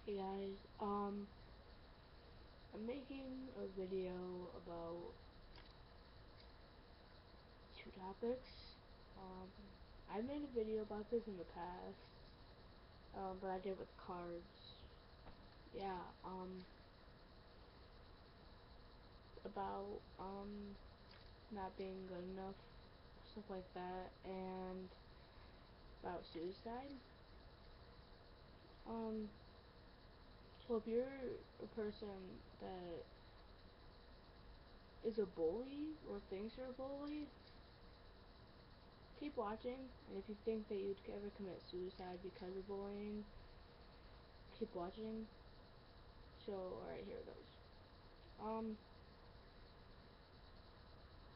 Hey guys, I'm making a video about two topics. Um, I made a video about this in the past, but I did it with cards. Yeah, about, not being good enough, stuff like that, and about suicide. Um, so if you're a person that is a bully or thinks you're a bully, keep watching, and if you think that you'd ever commit suicide because of bullying, keep watching. So, alright, here it goes.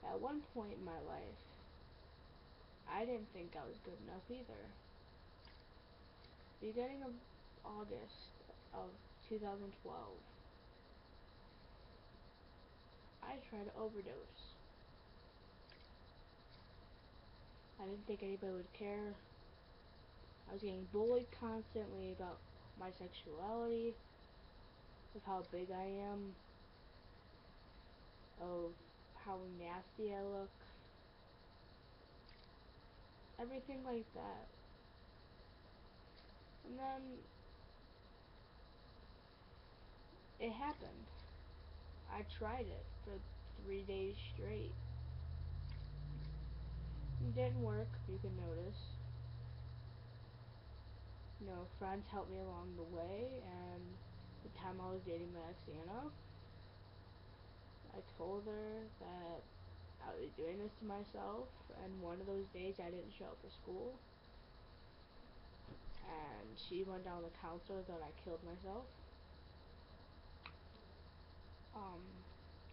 At one point in my life, I didn't think I was good enough either. Beginning of August of 2012, I tried to overdose. I didn't think anybody would care. I was getting bullied constantly about my sexuality, of how big I am, of how nasty I look, everything like that. And then it happened. I tried it for 3 days straight. It didn't work, you can notice. You know, friends helped me along the way, and the time I was dating my ex Anna, I told her that I was doing this to myself, and one of those days I didn't show up for school, and she went down the counselor that I killed myself.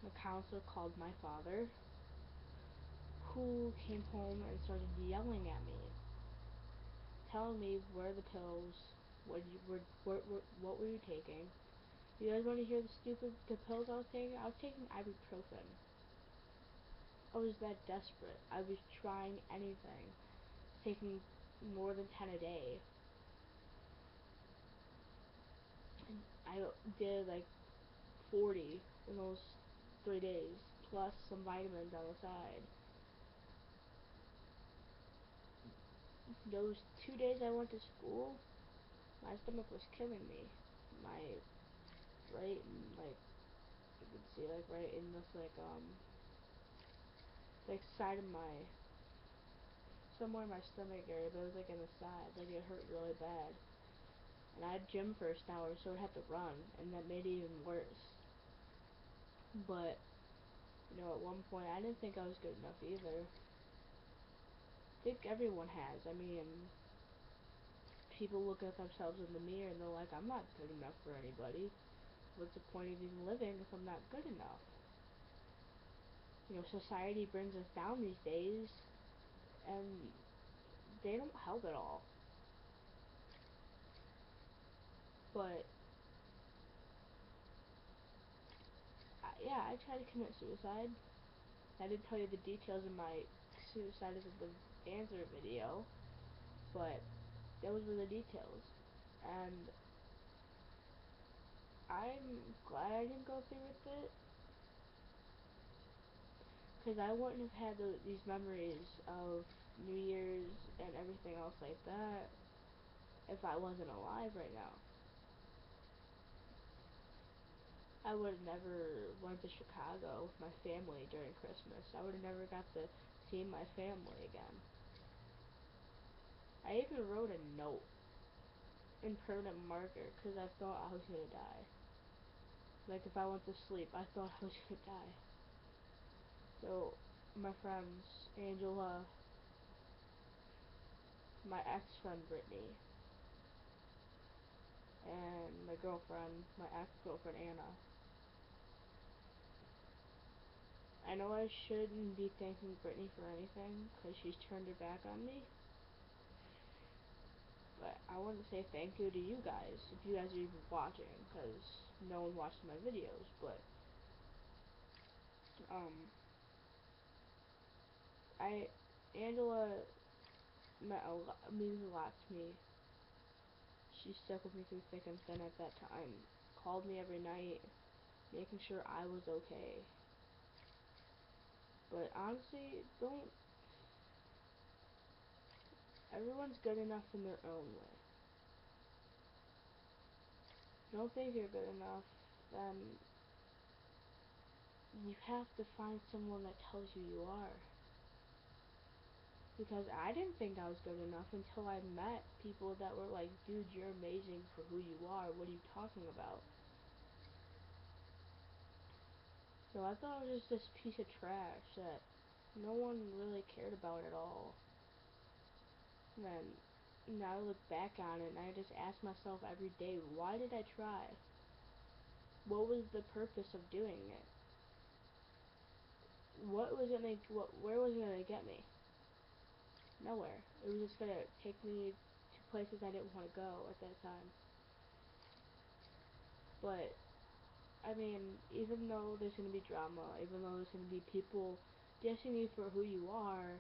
The counselor called my father, who came home and started yelling at me, telling me where the pills, what were you taking? You guys want to hear the pills I was taking? I was taking ibuprofen. I was that desperate. I was trying anything, taking more than 10 a day. I did like 40 in those 3 days, plus some vitamins on the side. Those 2 days I went to school, my stomach was killing me. My right, like, you can see, like, right in this, like, side of my, somewhere in my stomach area, but it was, like, in the side, like, it hurt really bad. And I had gym for 1 hour, so I'd have to run, and that made it even worse. But, you know, at one point, I didn't think I was good enough either. I think everyone has. I mean, people look at themselves in the mirror and they're like, I'm not good enough for anybody. What's the point of even living if I'm not good enough? You know, society brings us down these days, and they don't help at all. But, yeah, I tried to commit suicide. I didn't tell you the details in my suicide as the answer video, but those were the details. And I'm glad I didn't go through with it, because I wouldn't have had these memories of New Year's and everything else like that if I wasn't alive right now. I would have never went to Chicago with my family during Christmas. I would have never got to see my family again. I even wrote a note in permanent marker because I thought I was gonna die. Like, if I went to sleep, I thought I was gonna die. So, my friends, Angela, my ex-friend Brittany, and my girlfriend, my ex-girlfriend Anna. I know I shouldn't be thanking Brittany for anything, because she's turned her back on me. But I want to say thank you to you guys, if you guys are even watching, because no one watches my videos, but, Angela means a lot to me. she stuck with me through thick and thin at that time. Called me every night, making sure I was okay. But honestly, don't. Everyone's good enough in their own way. Don't think you're good enough, then you have to find someone that tells you you are. Because I didn't think I was good enough until I met people that were like, dude, you're amazing for who you are. What are you talking about? So I thought it was just this piece of trash that no one really cared about at all. And then now I look back on it and I just ask myself every day, why did I try? What was the purpose of doing it? Where was it gonna get me? Nowhere. It was just gonna take me to places I didn't want to go at that time. But I mean, even though there's gonna be drama, even though there's gonna be people dissing you for who you are,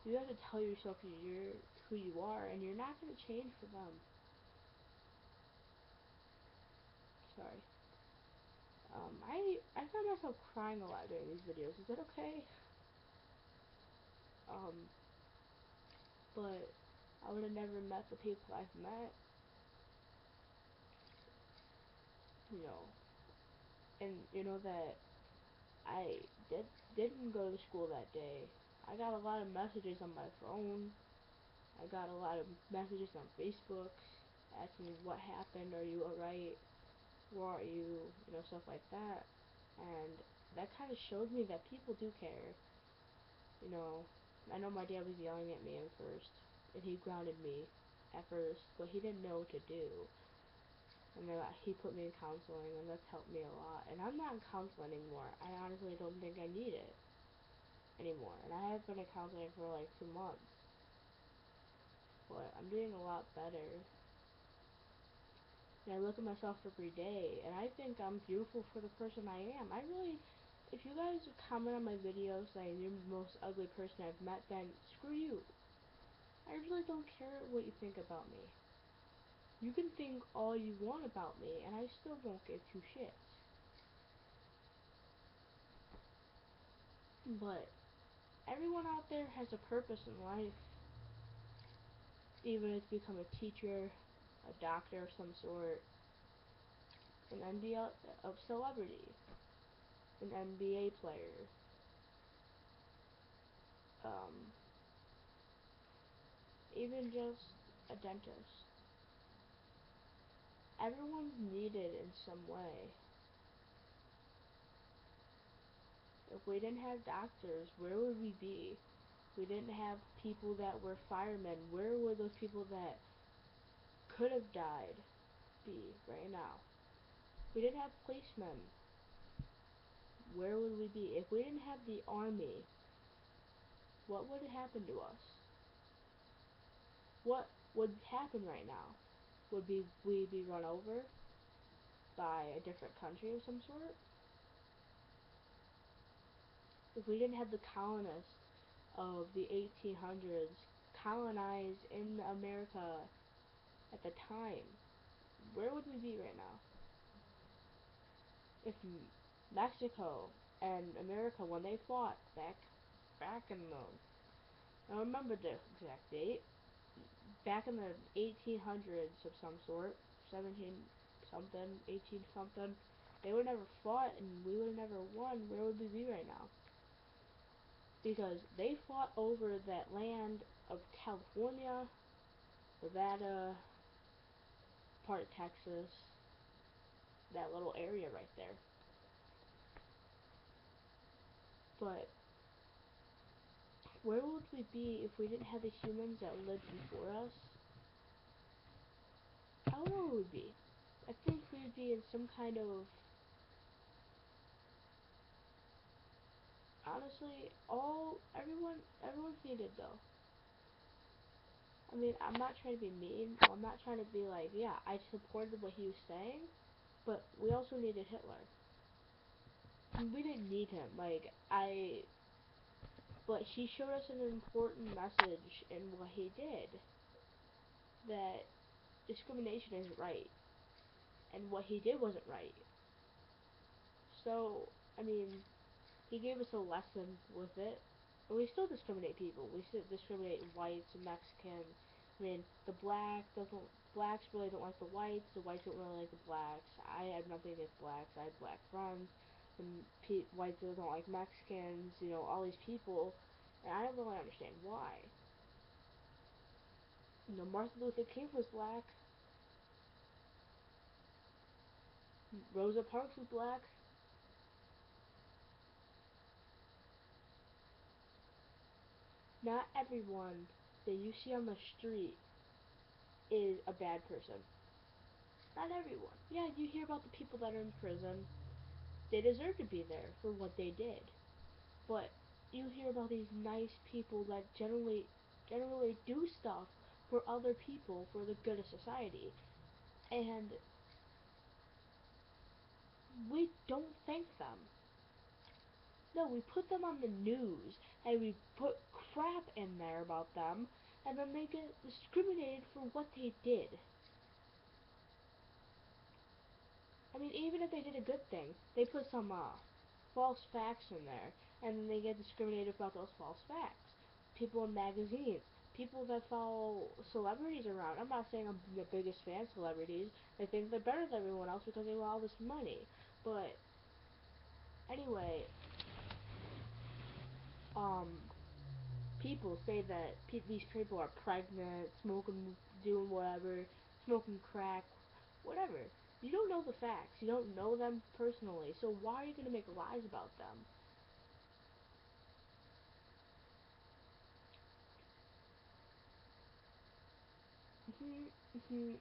you have to tell yourself you're who you are, and you're not gonna change for them. Sorry. I find myself crying a lot during these videos. Is that okay? Um, but I would have never met the people I've met, you know, and you know that I didn't go to school that day. I got a lot of messages on my phone. I got a lot of messages on Facebook asking what happened, are you alright, where are you, you know, stuff like that. And that kind of showed me that people do care. You know, I know my dad was yelling at me at first, and he grounded me at first, but he didn't know what to do. And then he put me in counseling, and that's helped me a lot. And I'm not in counseling anymore. I honestly don't think I need it anymore. And I have been in counseling for like 2 months. But I'm doing a lot better. And I look at myself every day, and I think I'm beautiful for the person I am. I really, if you guys comment on my videos saying you're the most ugly person I've met, then screw you. I really don't care what you think about me. You can think all you want about me, and I still won't give two shits. But everyone out there has a purpose in life. Even if you become a teacher, a doctor of some sort, an NBA of celebrity, an NBA player, um, even just a dentist. Everyone's needed in some way. If we didn't have doctors, where would we be? We didn't have people that were firemen. Where would those people that could have died be right now? We didn't have policemen. Where would we be? If we didn't have the army, what would happen to us? What would happen right now? Would we be run over by a different country of some sort? If we didn't have the colonists of the 1800s colonize in America at the time, where would we be right now? If Mexico and America, when they fought back in the, I don't remember the exact date, back in the 1800s of some sort, 17 something, 18 something, they would never fought and we would have never won. Where would we be right now? Because they fought over that land of California, Nevada, part of Texas, that little area right there. But where would we be if we didn't have the humans that lived before us? I don't know where we'd be. I think we'd be in some kind of, honestly, everyone's needed though. I mean, I'm not trying to be mean. I'm not trying to be like, yeah, I supported what he was saying, but we also needed Hitler. We didn't need him. But he showed us an important message in what he did. That discrimination isn't right, and what he did wasn't right. So, I mean, he gave us a lesson with it. And we still discriminate people. We still discriminate whites and Mexicans. I mean, blacks really don't like the whites. The whites don't really like the blacks. I have nothing against blacks. I have black friends. And whites don't like Mexicans. You know, all these people. And I don't really understand why. You know, Martin Luther King was black. Rosa Parks was black. Not everyone that you see on the street is a bad person. Not everyone. Yeah, you hear about the people that are in prison. They deserve to be there for what they did. But you hear about these nice people that generally do stuff for other people for the good of society. And we don't thank them. No, we put them on the news and we put crap in there about them and then they get discriminated for what they did. I mean, even if they did a good thing, they put some false facts in there, and then they get discriminated about those false facts. People in magazines, people that follow celebrities around. I'm not saying I'm the biggest fan of celebrities. They think they're better than everyone else because they want all this money. But anyway, um, people say that these people are pregnant, smoking, doing whatever, smoking crack, whatever. You don't know the facts. You don't know them personally. So why are you gonna make lies about them? Mhm, mhm.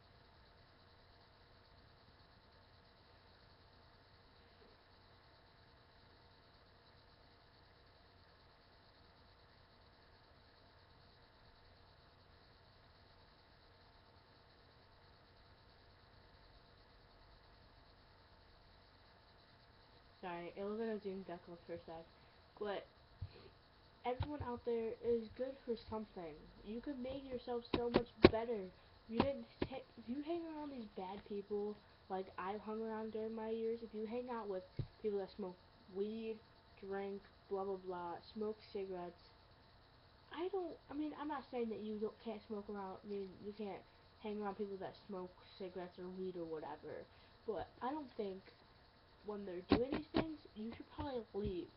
Sorry, it was gonna zoom back up for a sec. But everyone out there is good for something. You can make yourself so much better. If you hang around these bad people, like I've hung around during my years, if you hang out with people that smoke weed, drink, blah blah blah, smoke cigarettes, I mean, I'm not saying that you can't smoke around, I mean, you can't hang around people that smoke cigarettes or weed or whatever, but I don't think when they're doing these things, you should probably leave.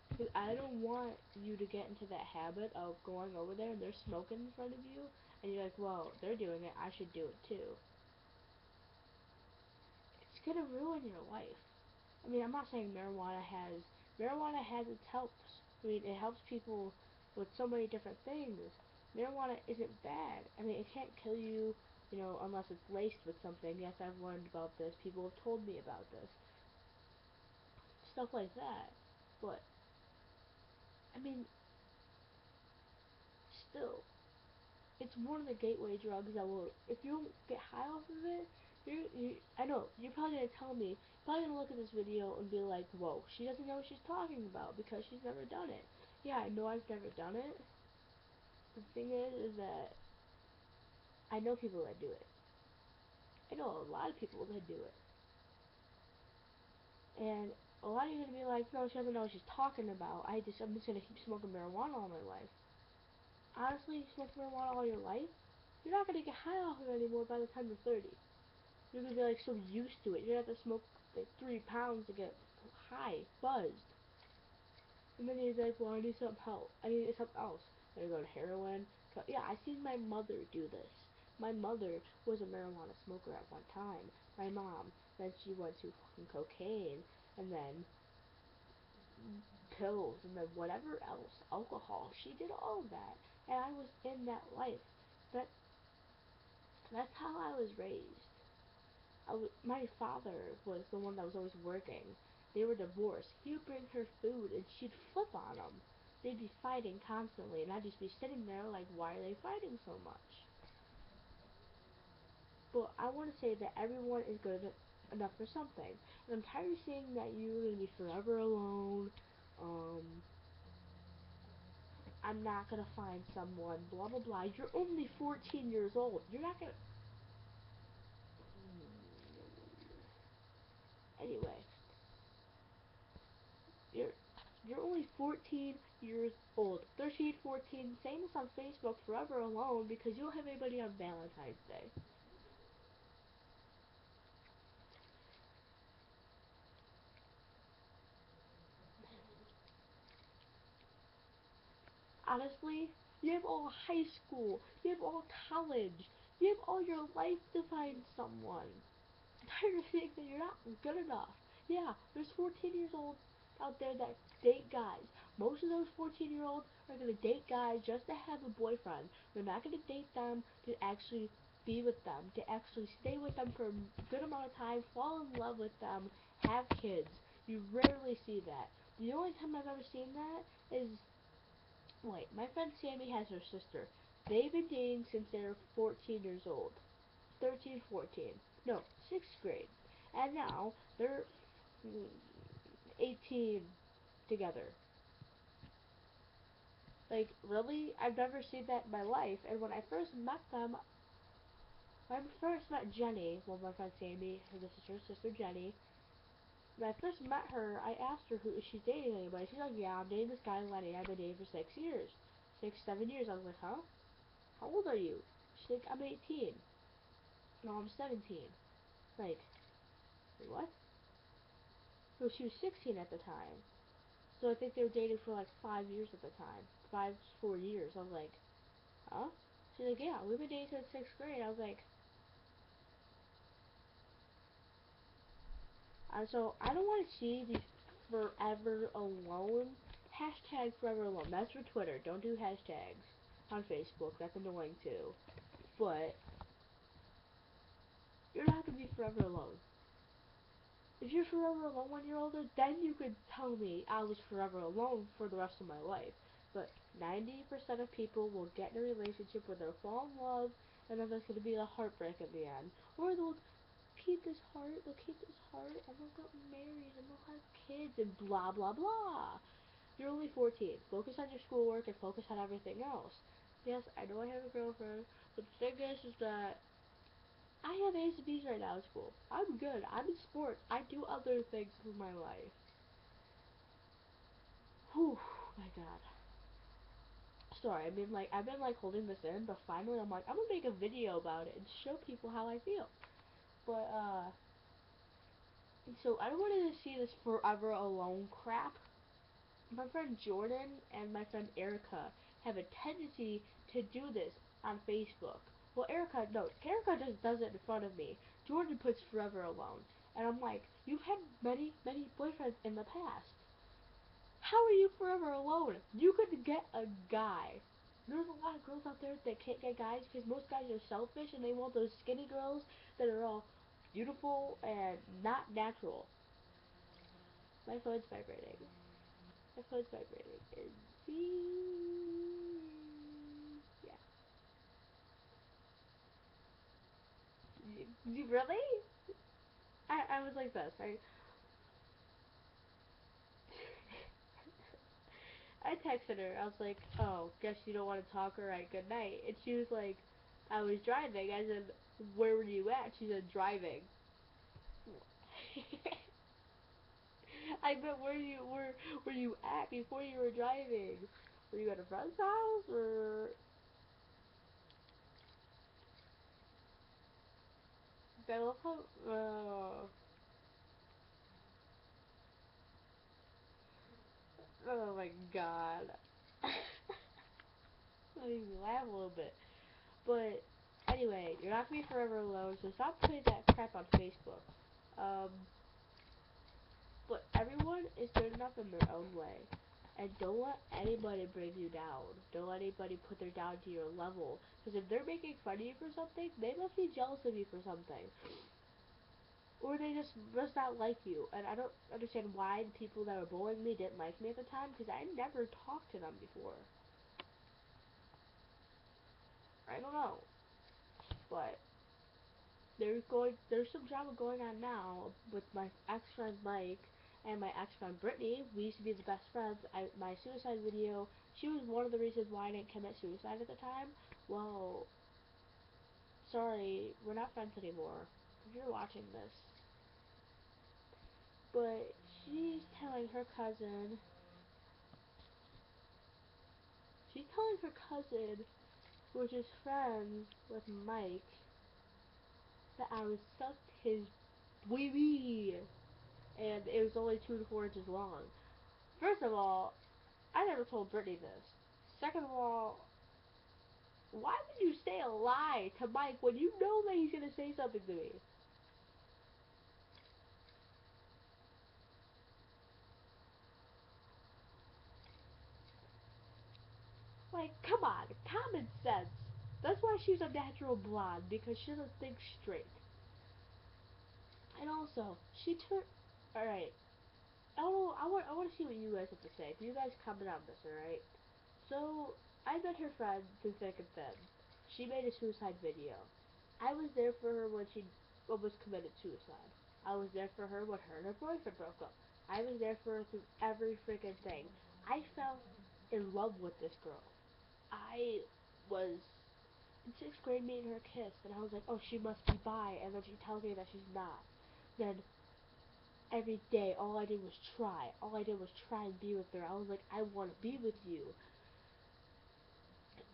Because I don't want you to get into that habit of going over there and they're smoking in front of you, and you're like, well, they're doing it, I should do it too. It's gonna ruin your life. I mean, I'm not saying marijuana has its helps. I mean, it helps people with so many different things. Marijuana isn't bad. I mean, it can't kill you, you know, unless it's laced with something. Yes, I've learned about this. People have told me about this. Stuff like that. But, I mean, still, it's one of the gateway drugs that will, if you don't get high off of it, I know, you're probably going to tell me, you're probably going to look at this video and be like, whoa, she doesn't know what she's talking about because she's never done it. Yeah, I know I've never done it. The thing is that I know people that do it. I know a lot of people that do it. And a lot of you are going to be like, no, she doesn't know what she's talking about. I'm just going to keep smoking marijuana all my life. Honestly, you smoke marijuana all your life, you're not going to get high off of it anymore by the time you're 30. You're going to be like so used to it. You're going to have to smoke like 3 pounds to get high, buzzed. And then you're like, well, I need some help. I need something else. I go to heroin. Yeah, I seen my mother do this. My mother was a marijuana smoker at one time. My mom. Then she went to fucking cocaine, and then pills, and then whatever else, alcohol. She did all of that, and I was in that life. That that's how I was raised. My father was the one that was always working. They were divorced. He would bring her food and she'd flip on him. They'd be fighting constantly, and I'd just be sitting there like, why are they fighting so much? But I want to say that everyone is good enough for something. And I'm tired of seeing that you're going to be forever alone. Um, I'm not going to find someone, blah, blah, blah. You're only 14 years old. You're not going to. Anyway, you're you're only 14 years old. 13, 14, saying this on Facebook forever alone because you don't have anybody on Valentine's Day. Honestly, you have all high school, you have all college, you have all your life to find someone. Tired of saying that you're not good enough. Yeah, there's 14 years old out there that date guys. Most of those 14-year-olds are gonna date guys just to have a boyfriend. They're not gonna date them to actually be with them, to actually stay with them for a good amount of time, fall in love with them, have kids. You rarely see that. The only time I've ever seen that is, wait, my friend Sammy has her sister. They've been dating since they were 14 years old. 13, 14. No, 6th grade. And now they're 18 together. Like, really? I've never seen that in my life. And when I first met them, when I first met Jenny, well, my friend Sammy, this is her sister Jenny. When I first met her, I asked her who is she dating anybody. She's like, yeah, I'm dating this guy Lenny. I've been dating for 6 years. 6, 7 years. I was like, huh? How old are you? She's like, I'm 18. No, I'm 17. Like, wait, what? No, she was 16 at the time. So I think they were dating for like 5 years at the time. 4 years. I was like, huh? She's like, yeah, we've been dating since 6th grade. I was like, so I don't want to see these forever alone. Hashtag forever alone. That's for Twitter. Don't do hashtags on Facebook. That's annoying too. But you're not gonna be forever alone. If you're forever alone when you're older, then you could tell me I was forever alone for the rest of my life. But 90% of people will get in a relationship where they'll fall in love, and then there's gonna be a heartbreak at the end. Or they'll keep this heart, and they'll get married, and they'll have kids, and blah blah blah. You're only 14. Focus on your schoolwork and focus on everything else. Yes, I know I have a girlfriend, but the thing is that I have A's and B's right now in school. I'm good. I'm in sports. I do other things with my life. Whew, my god. Sorry, I've been like holding this in, but finally I'm like, I'm gonna make a video about it and show people how I feel. But so I don't want to see this forever alone crap. My friend Jordan and my friend Erica have a tendency to do this on Facebook. Well, Erica just does it in front of me. Jordan puts forever alone. And I'm like, you've had many, many boyfriends in the past. How are you forever alone? You could get a guy. There's a lot of girls out there that can't get guys because most guys are selfish and they want those skinny girls that are all beautiful and not natural. My phone's vibrating. My phone's vibrating. And yeah. You really? I was like this. I texted her. I was like, oh, guess you don't want to talk. Alright, good night. And she was like, I was driving. I said, where were you at? She said, driving. I meant were you at before you were driving? Were you at a friend's house or? I love how. Oh my god. That made me laugh a little bit. But anyway, you're not gonna be forever alone, so stop putting that crap on Facebook. Um, but everyone is good enough in their own way. And don't let anybody bring you down. Don't let anybody put their down to your level. Because if they're making fun of you for something, they must be jealous of you for something. Or they just must not like you. And I don't understand why the people that were bullying me didn't like me at the time, because I never talked to them before. I don't know. But there's some drama going on now with my ex friend Mike and my ex friend Brittany. We used to be the best friends. My suicide video, she was one of the reasons why I didn't commit suicide at the time. Well, sorry, we're not friends anymore. If you're watching this, But she's telling her cousin, which is friends with Mike, that I was sucked his wee wee, and it was only 2 inches long. First of all, I never told Brittany this. Second of all, why would you say a lie to Mike when you know that he's gonna say something to me? Like, come on, common sense. That's why she's a natural blonde, because she doesn't think straight. And also, she turned. Alright, I want to see what you guys have to say. You guys comment on this, alright? So, I met her friend through thick and thin. She made a suicide video. I was there for her when she almost committed suicide. I was there for her when her and her boyfriend broke up. I was there for her through every freaking thing. I fell in love with this girl. I was in 6th grade, me and her kissed, and I was like, oh, she must be bi, and then she tells me that she's not. Then every day, all I did was try. All I did was try and be with her. I was like, I want to be with you.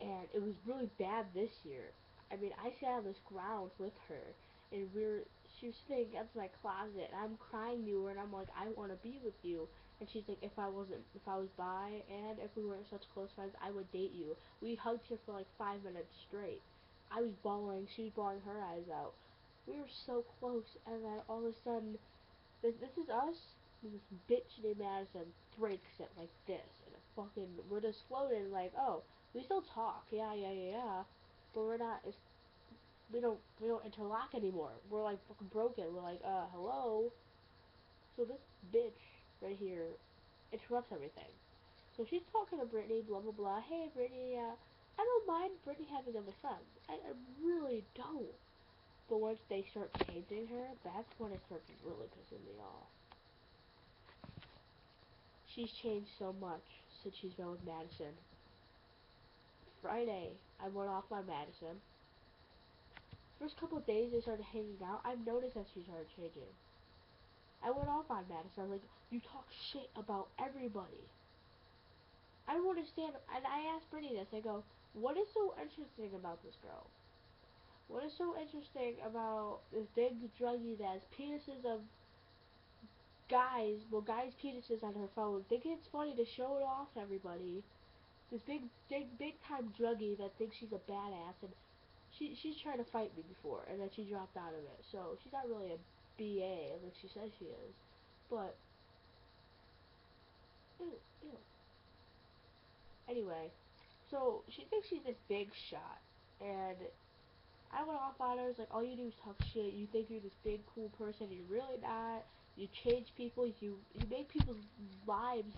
And it was really bad this year. I mean, I sat on this ground with her, and she was sitting against my closet, and I'm crying to her, and I'm like, I want to be with you. And she's like, if I was bi, and if we weren't such close friends, I would date you. We hugged here for like 5 minutes straight. I was bawling, she was bawling her eyes out. We were so close, and then all of a sudden, this is us. This bitch named Madison breaks it like this, and it fucking we're just floating like, oh, we still talk, yeah, yeah, yeah, yeah, but we're not. We don't interlock anymore. We're like fucking broken. We're like, hello. So this bitch right here interrupts everything. So she's talking to Brittany, blah blah blah. Hey Brittany, I don't mind Brittany having other friends. I really don't. But once they start changing her, that's when it starts really pissing me off. She's changed so much since she's been with Madison. Friday, I went off on Madison. First couple of days they started hanging out, I've noticed that she started changing. I went off on Madison. I'm like, you talk shit about everybody. I don't understand. And I asked Brittany this. I go, what is so interesting about this girl? What is so interesting about this big druggie that has penises of guys, well, guys' penises on her phone, thinking it's funny to show it off to everybody? This big time druggie that thinks she's a badass, and she's tried to fight me before, and then she dropped out of it. So she's not really a BA like she says she is, but ew, ew. Anyway, so she thinks she's this big shot, and I went off on her. I was like, all you do is talk shit. You think you're this big cool person, you're really not. You change people. You make people's lives.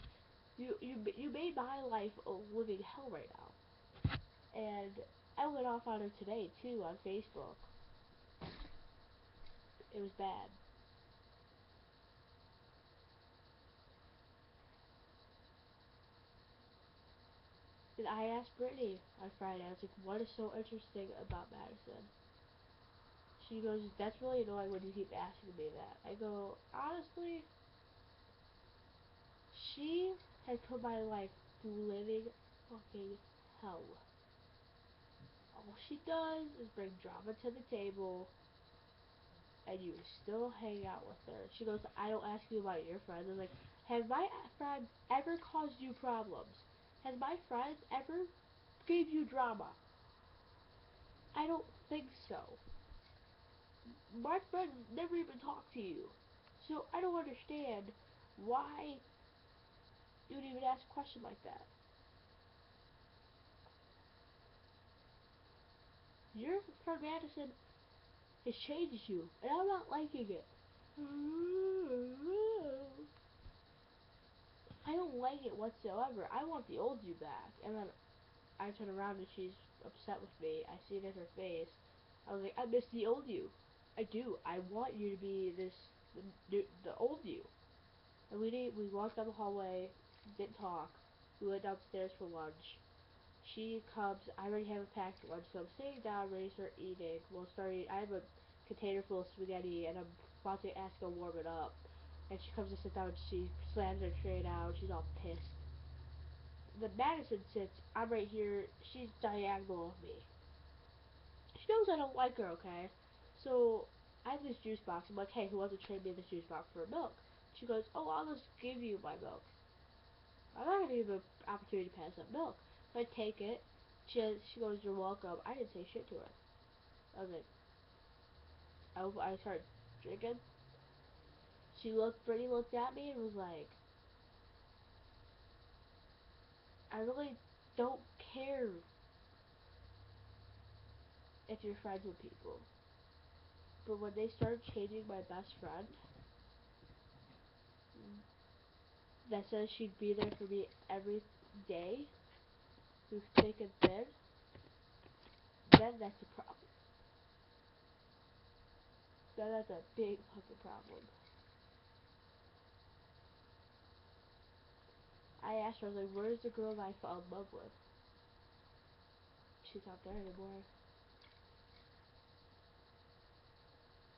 You made my life a living hell right now. And I went off on her today too on Facebook. It was bad. And I asked Brittany on Friday. I was like, what is so interesting about Madison? She goes, that's really annoying when you keep asking me that. I go, honestly, she has put my life through living fucking hell. All she does is bring drama to the table, and you still hang out with her. She goes, I don't ask you about your friends. I'm like, have my friends ever caused you problems? Has my friends ever gave you drama? I don't think so. My friends never even talk to you. So I don't understand why you would even ask a question like that. Your friend Madison has changed you, and I'm not liking it. I don't like it whatsoever. I want the old you back. And then I turn around and she's upset with me. I see it in her face. I was like, I miss the old you. I do. I want you to be the old you. And we walked down the hallway, didn't talk. We went downstairs for lunch. She comes, I already have a packed lunch, so I'm sitting down, ready to start eating. I have a container full of spaghetti, and I'm about to ask her to warm it up. And she comes to sit down, and she slams her tray down, she's all pissed. The Madison sits, I'm right here, she's diagonal of me. She knows I don't like her, okay? So, I have this juice box, I'm like, hey, who wants to trade me this juice box for milk? She goes, oh, I'll just give you my milk. I'm not gonna give her an opportunity to pass up milk. So I take it, she goes, you're welcome. I didn't say shit to her. I was like, I started drinking. Brittany looked at me and was like, I really don't care if you're friends with people. But when they started changing my best friend, that says she'd be there for me every day, through thick and thin, then that's a problem. Then that's a big fucking problem. I asked her, I was like, where's the girl that I fell in love with? She's not there anymore.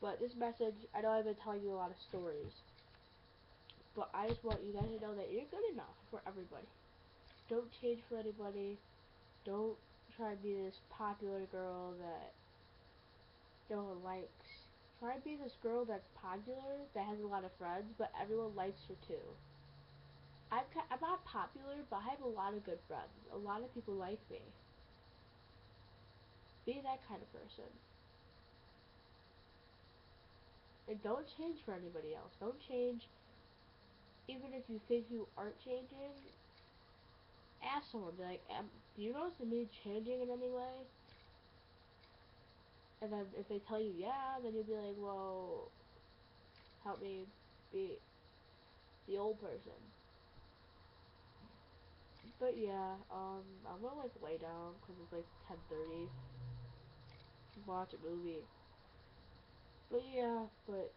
But this message, I know I've been telling you a lot of stories, but I just want you guys to know that you're good enough for everybody. Don't change for anybody. Don't try to be this popular girl that no one likes. Try to be this girl that's popular, that has a lot of friends, but everyone likes her too. I'm not popular, but I have a lot of good friends. A lot of people like me. Be that kind of person. And don't change for anybody else. Don't change, even if you think you aren't changing. Ask someone, be like, do you notice me changing in any way? And then if they tell you yeah, then you'll be like, well, help me be the old person. But yeah, I'm gonna like lay down because it's like 10:30. Watch a movie. But yeah, but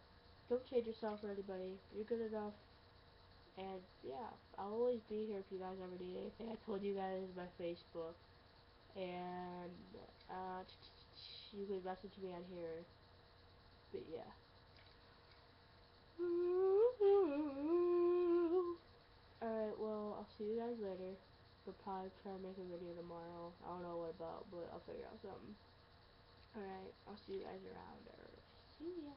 don't change yourself for anybody. You're good enough. And yeah, I'll always be here if you guys ever need anything. I told you guys my Facebook. And you can message me on here. But yeah. Alright, well, I'll see you guys later. We'll probably try to make a video tomorrow. I don't know what about, but I'll figure out something. Alright, I'll see you guys around. Or see ya.